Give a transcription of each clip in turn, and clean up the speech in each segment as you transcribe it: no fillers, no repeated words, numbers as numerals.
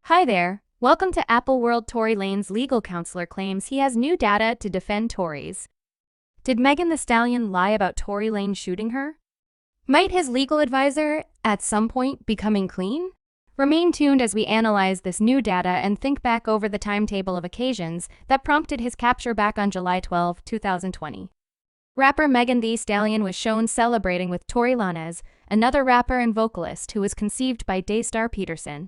Hi there. Welcome to Apple World. Tory Lanez legal counselor claims he has new data to defend Tories. Did Megan Thee Stallion lie about Tory Lanez shooting her? Might his legal advisor, at some point, be coming clean? Remain tuned as we analyze this new data and think back over the timetable of occasions that prompted his capture back on July 12, 2020. Rapper Megan Thee Stallion was shown celebrating with Tory Lanez, another rapper and vocalist who was conceived by Daystar Peterson.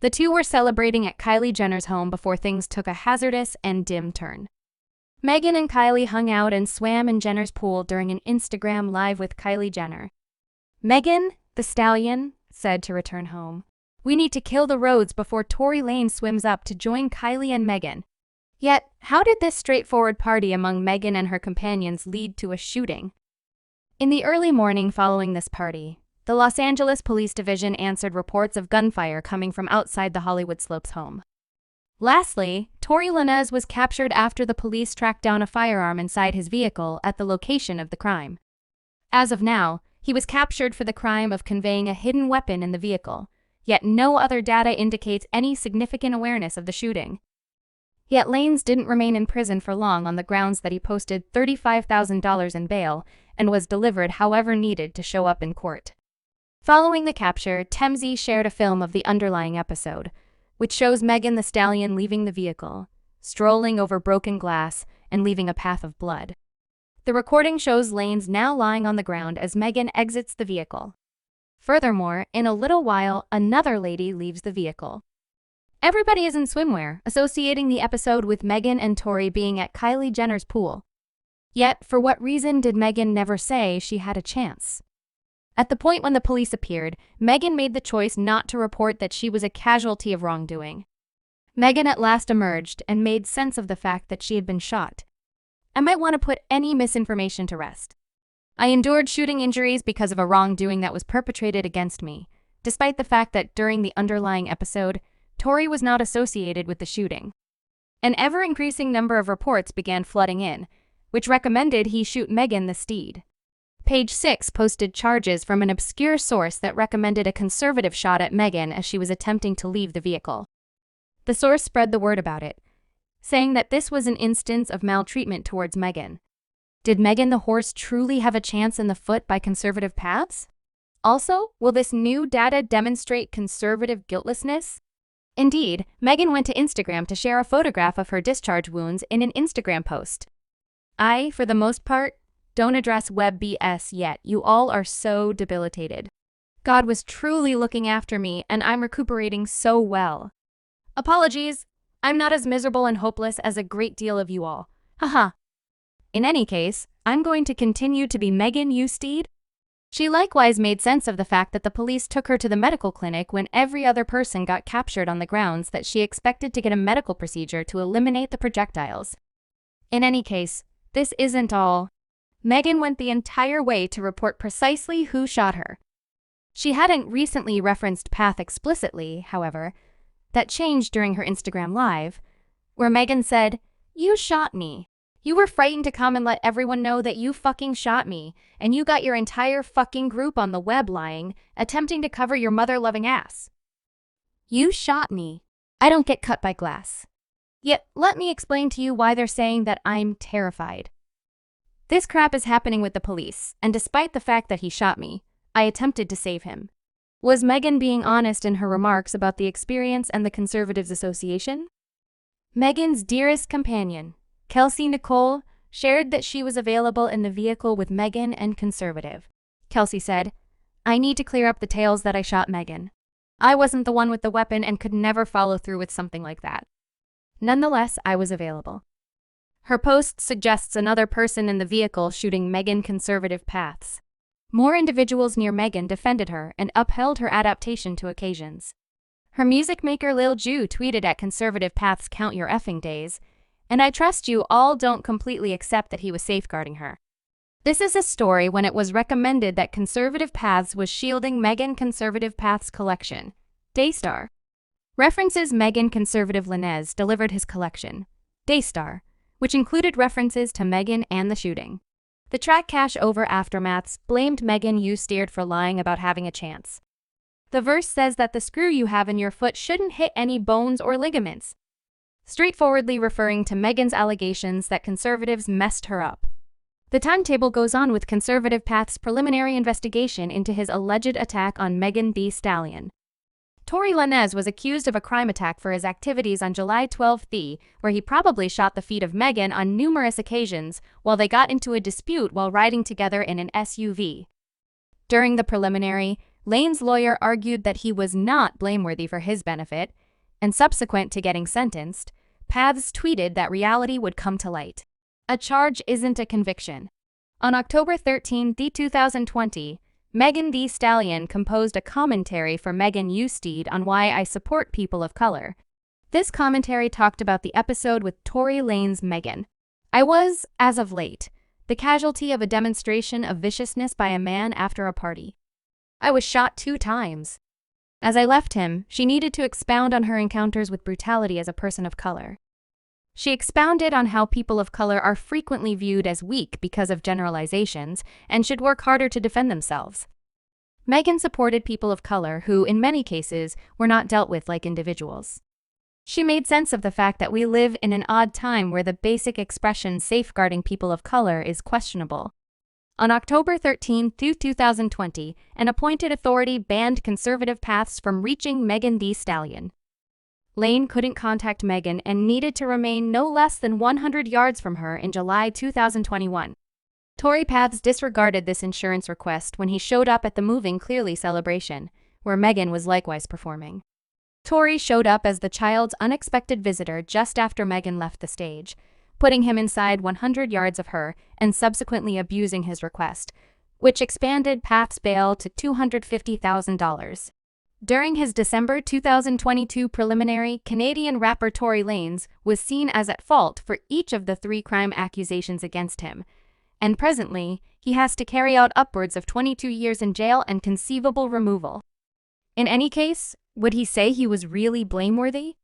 The two were celebrating at Kylie Jenner's home before things took a hazardous and dim turn. Megan and Kylie hung out and swam in Jenner's pool during an Instagram live with Kylie Jenner. Megan Thee Stallion said to return home, "We need to kill the roads before Tory Lanez swims up to join Kylie and Megan." Yet, how did this straightforward party among Megan and her companions lead to a shooting? In the early morning following this party, the Los Angeles Police Division answered reports of gunfire coming from outside the Hollywood Slopes home. Lastly, Tory Lanez was captured after the police tracked down a firearm inside his vehicle at the location of the crime. As of now, he was captured for the crime of conveying a hidden weapon in the vehicle, yet no other data indicates any significant awareness of the shooting. Yet Lanez didn't remain in prison for long on the grounds that he posted $35,000 in bail and was delivered however needed to show up in court. Following the capture, TMZ shared a film of the underlying episode, which shows Megan Thee Stallion leaving the vehicle, strolling over broken glass, and leaving a path of blood. The recording shows Lanez now lying on the ground as Megan exits the vehicle. Furthermore, in a little while, another lady leaves the vehicle. Everybody is in swimwear, associating the episode with Megan and Tory being at Kylie Jenner's pool. Yet, for what reason did Megan never say she had a chance? At the point when the police appeared, Megan made the choice not to report that she was a casualty of wrongdoing. Megan at last emerged and made sense of the fact that she had been shot. "I might want to put any misinformation to rest. I endured shooting injuries because of a wrongdoing that was perpetrated against me, despite the fact that during the underlying episode, Tory was not associated with the shooting." An ever-increasing number of reports began flooding in, which recommended he shoot Megan the Steed. Page 6 posted charges from an obscure source that recommended a conservative shot at Megan as she was attempting to leave the vehicle. The source spread the word about it, saying that this was an instance of maltreatment towards Megan. Did Megan the horse truly have a chance in the foot by conservative paths? Also, will this new data demonstrate conservative guiltlessness? Indeed, Megan went to Instagram to share a photograph of her discharge wounds in an Instagram post. "I, for the most part, don't address web BS yet. You all are so debilitated. God was truly looking after me and I'm recuperating so well. Apologies, I'm not as miserable and hopeless as a great deal of you all. Haha. In any case, I'm going to continue to be Megan Thee Steed." She likewise made sense of the fact that the police took her to the medical clinic when every other person got captured on the grounds that she expected to get a medical procedure to eliminate the projectiles. In any case, this isn't all. Megan went the entire way to report precisely who shot her. She hadn't recently referenced path explicitly, however. That changed during her Instagram Live, where Megan said, "You shot me. You were frightened to come and let everyone know that you fucking shot me, and you got your entire fucking group on the web lying, attempting to cover your mother-loving ass. You shot me. I don't get cut by glass. Yet, let me explain to you why they're saying that I'm terrified. This crap is happening with the police, and despite the fact that he shot me, I attempted to save him." Was Megan being honest in her remarks about the experience and the Conservatives Association? Megan's dearest companion, Kelsey Nicole, shared that she was available in the vehicle with Megan and Conservative. Kelsey said, "I need to clear up the tales that I shot Megan. I wasn't the one with the weapon and could never follow through with something like that. Nonetheless, I was available." Her post suggests another person in the vehicle shooting Megan conservative paths. More individuals near Megan defended her and upheld her adaptation to occasions. Her music maker Lil Ju tweeted at conservative paths, "Count your effing days, and I trust you all don't completely accept that he was safeguarding her." This is a story when it was recommended that Conservative Paths was shielding Megan Conservative Paths collection. Daystar references Megan Conservative Lanez delivered his collection, Daystar, which included references to Megan and the shooting. The track Cash Over Aftermaths blamed Megan Thee Stallion for lying about having a chance. The verse says that the screw you have in your foot shouldn't hit any bones or ligaments, straightforwardly referring to Megan's allegations that conservatives messed her up. The timetable goes on with Conservative Path's preliminary investigation into his alleged attack on Megan Thee Stallion. Tory Lanez was accused of a crime attack for his activities on July 12, where he probably shot the feet of Megan on numerous occasions while they got into a dispute while riding together in an SUV. During the preliminary, Lane's lawyer argued that he was not blameworthy for his benefit, and subsequent to getting sentenced, Paths tweeted that reality would come to light. A charge isn't a conviction. On October 13, 2020, Megan Thee Stallion composed a commentary for Megan Thee Stallion on why I support people of color. This commentary talked about the episode with Tory Lanez Megan. I was, as of late, the casualty of a demonstration of viciousness by a man after a party. I was shot 2 times. As I left him, she needed to expound on her encounters with brutality as a person of color. She expounded on how people of color are frequently viewed as weak because of generalizations and should work harder to defend themselves. Megan supported people of color who, in many cases, were not dealt with like individuals. She made sense of the fact that we live in an odd time where the basic expression safeguarding people of color is questionable. On October 13, 2020, an appointed authority banned Conservative Paths from reaching Megan Thee Stallion. Lane couldn't contact Megan and needed to remain no less than 100 yards from her in July 2021. Tory Paths disregarded this insurance request when he showed up at the Moving Clearly celebration, where Megan was likewise performing. Tory showed up as the child's unexpected visitor just after Megan left the stage, putting him inside 100 yards of her and subsequently abusing his request, which expanded Path's bail to $250,000. During his December 2022 preliminary, Canadian rapper Tory Lanez was seen as at fault for each of the 3 crime accusations against him, and presently, he has to carry out upwards of 22 years in jail and conceivable removal. In any case, would he say he was really blameworthy?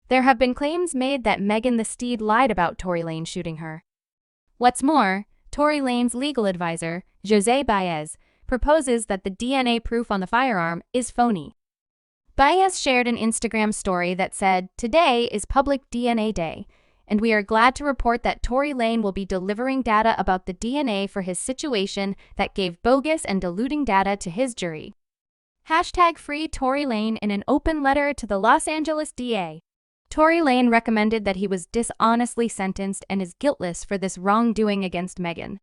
There have been claims made that Megan Thee Stallion lied about Tory Lanez shooting her. What's more, Tory Lanez's legal advisor, José Baez, proposes that the DNA proof on the firearm is phony. Baez shared an Instagram story that said, "Today is Public DNA Day, and we are glad to report that Tory Lanez will be delivering data about the DNA for his situation that gave bogus and diluting data to his jury." #free Tory Lanez in an open letter to the Los Angeles DA. Tory Lanez recommended that he was dishonestly sentenced and is guiltless for this wrongdoing against Megan.